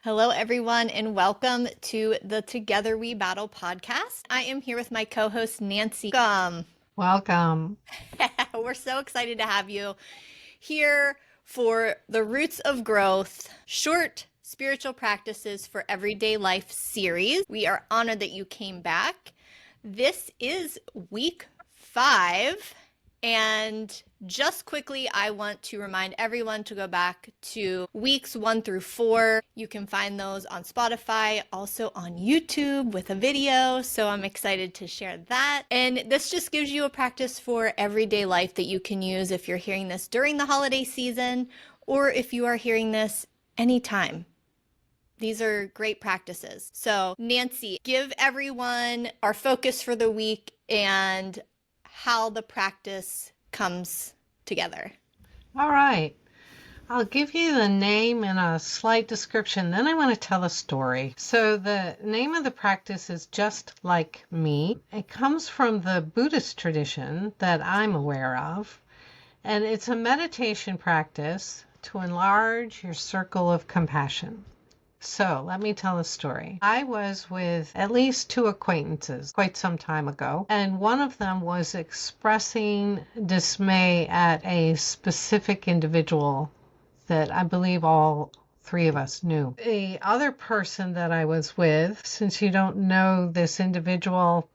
Hello, everyone, and welcome to the Together We Battle podcast. I am here with my co host, Nancy. Welcome. We're so excited to have you here for the Roots of Growth short spiritual practices for everyday life series. We are honored that you came back. This is week 5. And just quickly, I want to remind everyone to go back to weeks 1 through 4. You can find those on Spotify, also on YouTube with a video. So I'm excited to share that. And this just gives you a practice for everyday life that you can use if you're hearing this during the holiday season or if you are hearing this anytime. These are great practices. So, Nancy, give everyone our focus for the week and how the practice comes together. All right. I'll give you the name and a slight description. Then I want to tell a story. So the name of the practice is Just Like Me. It comes from the Buddhist tradition that I'm aware of. And it's a meditation practice to enlarge your circle of compassion. So let me tell a story. I was with at least 2 acquaintances quite some time ago, and one of them was expressing dismay at a specific individual that I believe all 3 of us knew. The other person that I was with, since you don't know this individual,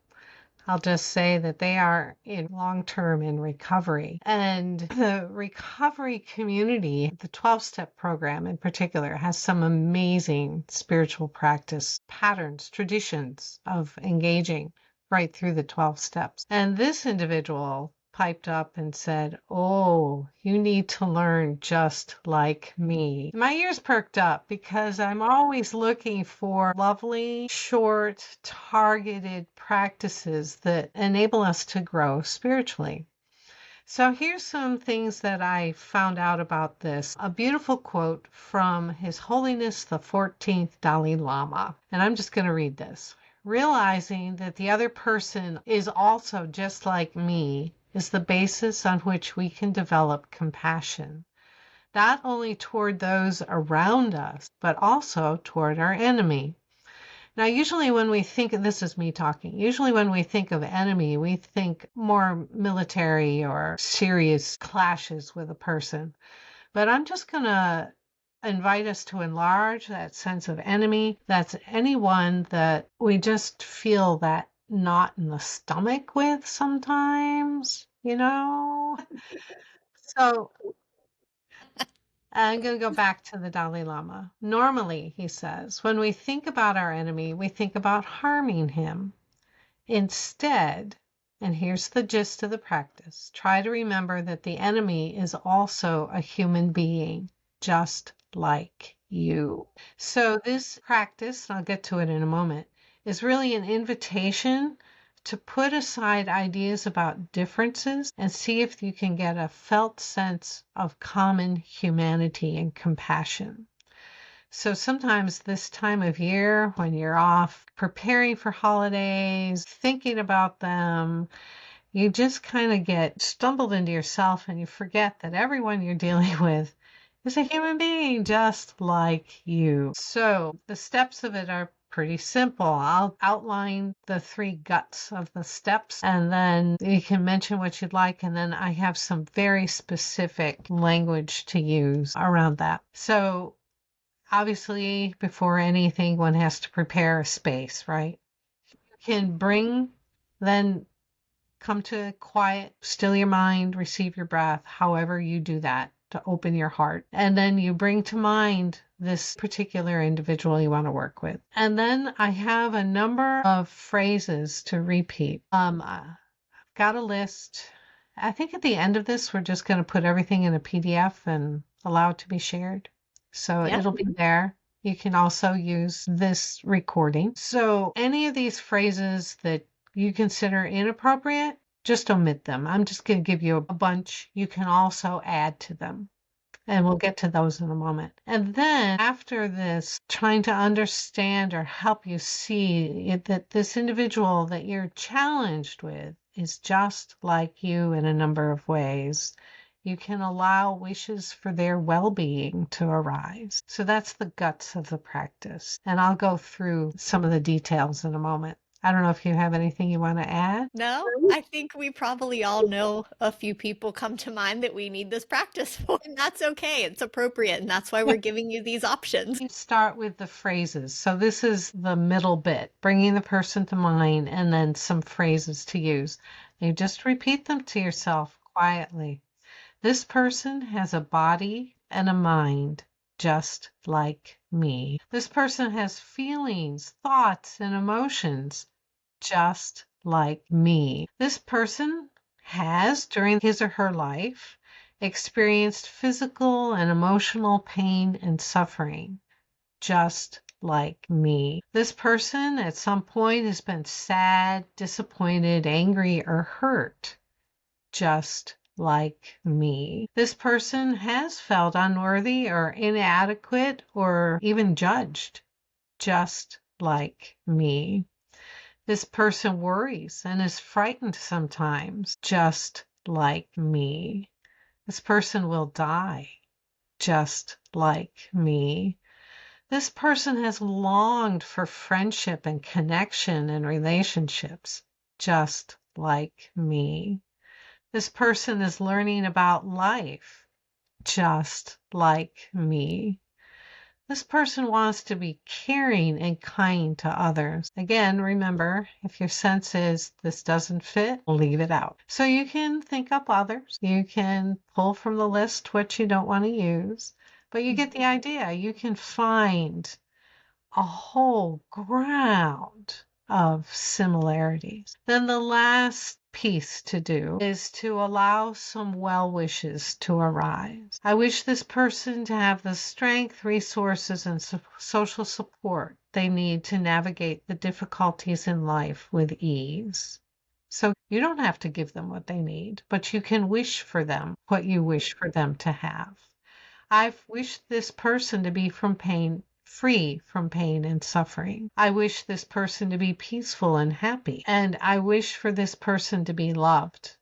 I'll just say that they are in long-term in recovery. And the recovery community, the 12-step program in particular, has some amazing spiritual practice patterns, traditions of engaging right through the 12 steps. And this individual piped up and said, "Oh, you need to learn just like me." My ears perked up because I'm always looking for lovely, short, targeted practices that enable us to grow spiritually. So here's some things that I found out about this. A beautiful quote from His Holiness the 14th Dalai Lama. And I'm just going to read this. "Realizing that the other person is also just like me is the basis on which we can develop compassion, not only toward those around us, but also toward our enemy." Now, usually when we think, and this is me talking, usually when we think of enemy, we think more military or serious clashes with a person. But I'm just going to invite us to enlarge that sense of enemy. That's anyone that we just feel that knot in the stomach with sometimes, you know? So I'm going to go back to the Dalai Lama. Normally, he says, when we think about our enemy, we think about harming him. Instead, and here's the gist of the practice, try to remember that the enemy is also a human being, just like you. So this practice, and I'll get to it in a moment, is really an invitation to put aside ideas about differences and see if you can get a felt sense of common humanity and compassion. So sometimes this time of year when you're off preparing for holidays, thinking about them, you just kind of get stumbled into yourself and you forget that everyone you're dealing with is a human being just like you. So the steps of it are pretty simple. I'll outline the 3 guts of the steps and then you can mention what you'd like. And then I have some very specific language to use around that. So obviously, before anything, one has to prepare a space, right? You can then come to quiet, still your mind, receive your breath, however you do that to open your heart. And then you bring to mind this particular individual you want to work with. And then I have a number of phrases to repeat. I've got a list. I think at the end of this, we're just going to put everything in a PDF and allow it to be shared. So Yeah. it'll be there. You can also use this recording. So any of these phrases that you consider inappropriate, just omit them. I'm just going to give you a bunch. You can also add to them. And we'll get to those in a moment. And then after this, trying to understand or help you see that this individual that you're challenged with is just like you in a number of ways. You can allow wishes for their well-being to arise. So that's the guts of the practice. And I'll go through some of the details in a moment. I don't know if you have anything you want to add. No, I think we probably all know a few people come to mind that we need this practice for, and that's okay. It's appropriate, and that's why we're giving you these options. You start with the phrases. So this is the middle bit, bringing the person to mind and then some phrases to use. You just repeat them to yourself quietly. This person has a body and a mind just like me. This person has feelings, thoughts, and emotions just like me. This person has, during his or her life, experienced physical and emotional pain and suffering just like me. This person at some point has been sad, disappointed, angry, or hurt just like me. This person has felt unworthy or inadequate or even judged just like me. This person worries and is frightened sometimes just like me. This person will die just like me. This person has longed for friendship and connection and relationships just like me. This person is learning about life just like me. This person wants to be caring and kind to others. Again, remember, if your sense is this doesn't fit, leave it out. So you can think up others. You can pull from the list what you don't want to use, but you get the idea. You can find a whole ground of similarities. Then the last piece to do is to allow some well wishes to arise. I wish this person to have the strength, resources, and social support they need to navigate the difficulties in life with ease. So you don't have to give them what they need, but you can wish for them what you wish for them to have. I've wished this person to be free from pain and suffering. I wish this person to be peaceful and happy. And I wish for this person to be loved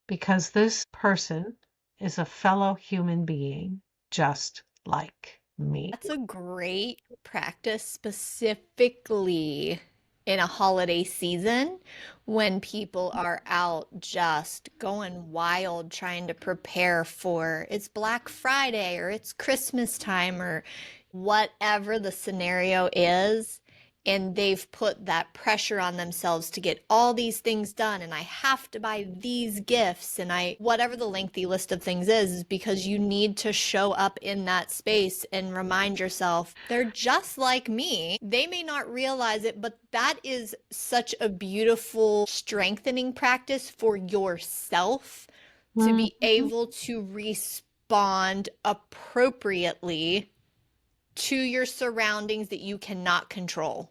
because this person is a fellow human being just like me. That's a great practice specifically in a holiday season when people are out just going wild trying to prepare for it's Black Friday or it's Christmas time or whatever the scenario is. And they've put that pressure on themselves to get all these things done, and I have to buy these gifts, and whatever the lengthy list of things is because you need to show up in that space and remind yourself, they're just like me. They may not realize it, but that is such a beautiful strengthening practice for yourself to be able to respond appropriately to your surroundings that you cannot control.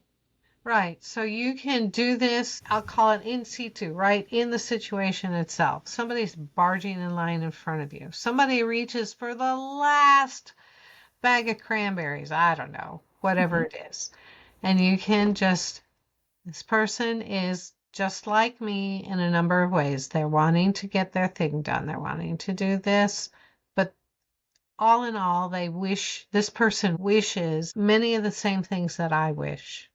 Right. So you can do this, I'll call it in situ, right? In the situation itself. Somebody's barging in line in front of you. Somebody reaches for the last bag of cranberries. I don't know, whatever it is. And you can just, this person is just like me in a number of ways. They're wanting to get their thing done. They're wanting to do this. But all in all, this person wishes many of the same things that I wish.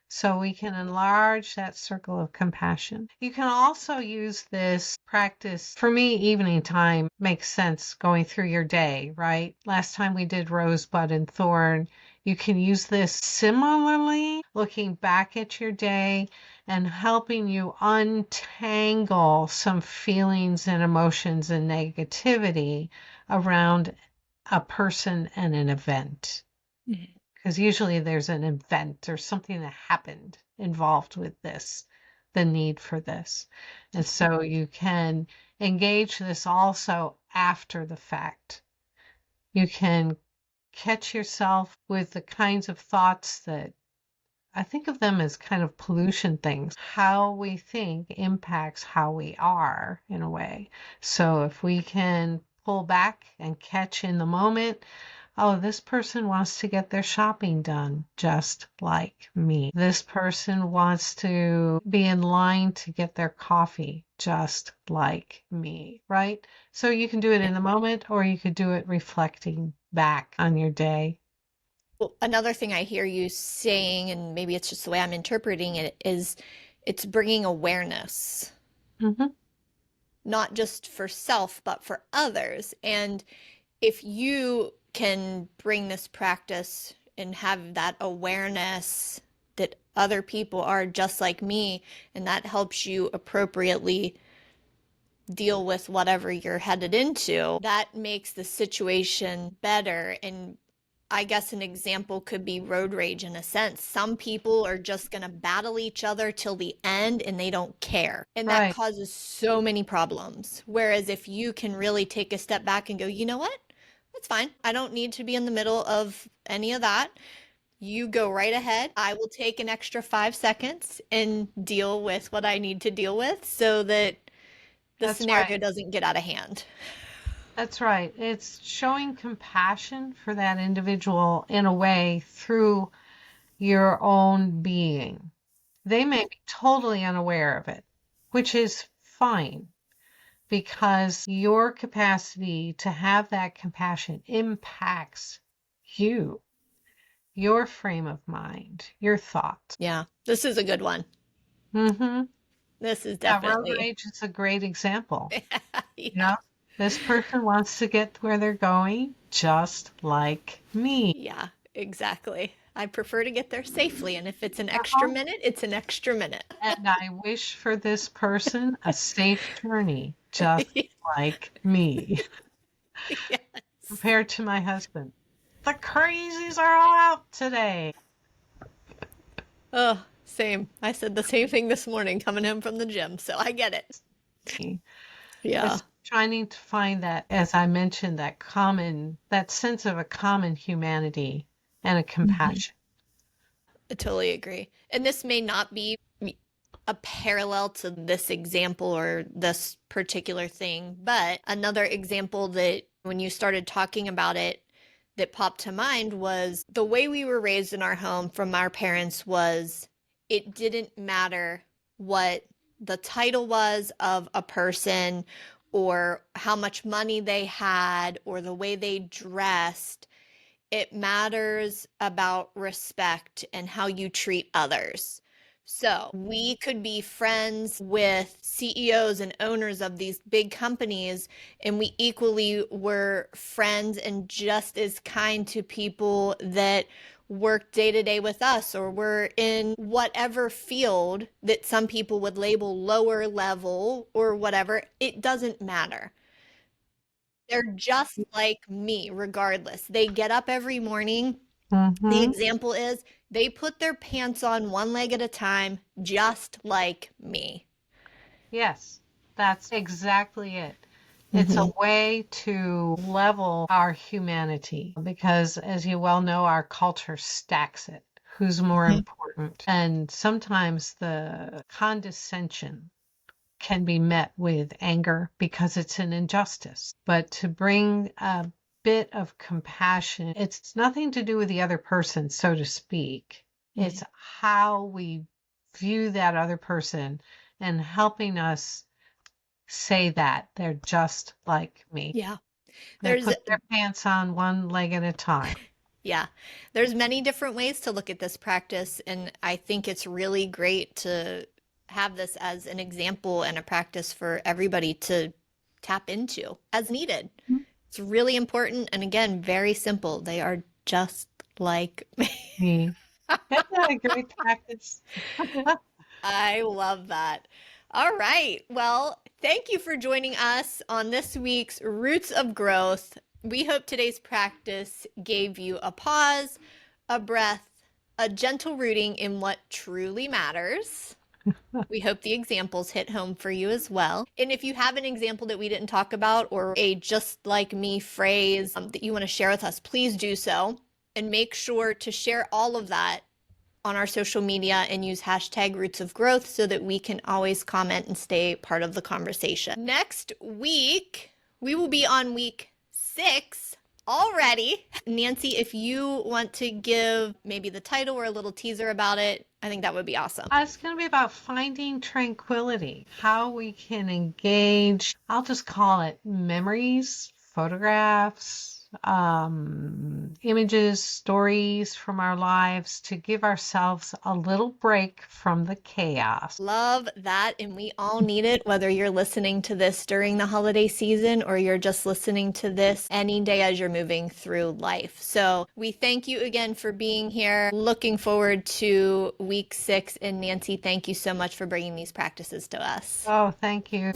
So we can enlarge that circle of compassion. You can also use this practice. For me, evening time makes sense going through your day, right? Last time we did rosebud and thorn. You can use this similarly, looking back at your day and helping you untangle some feelings and emotions and negativity around a person and an event. Mm-hmm. Because usually there's an event or something that happened involved with this, the need for this. And so you can engage this also after the fact. You can catch yourself with the kinds of thoughts that I think of them as kind of pollution things. How we think impacts how we are in a way. So if we can pull back and catch in the moment, oh, this person wants to get their shopping done just like me. This person wants to be in line to get their coffee just like me, right? So you can do it in the moment, or you could do it reflecting back on your day. Well, another thing I hear you saying, and maybe it's just the way I'm interpreting it, is it's bringing awareness, Hmm. not just for self, but for others. And if you can bring this practice and have that awareness that other people are just like me, and that helps you appropriately deal with whatever you're headed into, that makes the situation better. And I guess an example could be road rage in a sense. Some people are just going to battle each other till the end and they don't care. And that Right. causes so many problems. Whereas if you can really take a step back and go, you know what? That's fine. I don't need to be in the middle of any of that. You go right ahead. I will take an extra 5 seconds and deal with what I need to deal with so that the That's right. scenario doesn't get out of hand. That's right. It's showing compassion for that individual in a way through your own being. They may be totally unaware of it, which is fine because your capacity to have that compassion impacts you, your frame of mind, your thoughts. Yeah, this is a good one. Mm-hmm. This is Yeah, road definitely, rage is a great example. You yeah, know, this person wants to get where they're going just like me. yeah, exactly. I prefer to get there safely, and if it's an extra Uh-huh. minute, it's an extra minute. And I wish for this person a safe journey, just like me, Yes. compared to my husband. The crazies are all out today. Oh, same. I said the same thing this morning coming home from the gym, so I get it. Yeah. It's trying to find that, as I mentioned, that sense of a common humanity and a Mhm. compassion. I totally agree. And this may not be a parallel to this example or this particular thing, but another example that when you started talking about it that popped to mind was the way we were raised in our home from our parents was it didn't matter what the title was of a person or how much money they had or the way they dressed. It matters about respect and how you treat others. So we could be friends with CEOs and owners of these big companies, and we equally were friends and just as kind to people that work day to day with us or were in whatever field that some people would label lower level or whatever. It doesn't matter. They're just like me, regardless. They get up every morning. The Mm-hmm. example is they put their pants on one leg at a time, just like me. Yes, that's exactly it. It's a Hmm. way to level our humanity because, as you well know, our culture stacks it. Who's more important? And sometimes the condescension can be met with anger because it's an injustice. But to bring a bit of compassion, it's nothing to do with the other person, so to speak. It's how we view that other person and helping us say that they're just like me. Yeah. They There's put their pants on one leg at a time. yeah. There's many different ways to look at this practice, and I think it's really great to have this as an example and a practice for everybody to tap into as needed. It's really important and again, very simple. They are just like me. Me. Isn't that a great practice? I love that. All right. Well, thank you for joining us on this week's Roots of Growth. We hope today's practice gave you a pause, a breath, a gentle rooting in what truly matters. We hope the examples hit home for you as well. And if you have an example that we didn't talk about or a just like me phrase that you want to share with us, please do so. And make sure to share all of that on our social media and use hashtag roots of growth so that we can always comment and stay part of the conversation. Next week, we will be on week 6 already. Nancy, if you want to give maybe the title or a little teaser about it, I think that would be awesome. It's going to be about finding tranquility, how we can engage, I'll just call it memories, photographs, images, stories from our lives to give ourselves a little break from the chaos. Love that. And we all need it, whether you're listening to this during the holiday season or you're just listening to this any day as you're moving through life. So we thank you again for being here. Looking forward to week 6. And Nancy, thank you so much for bringing these practices to us. Oh, thank you.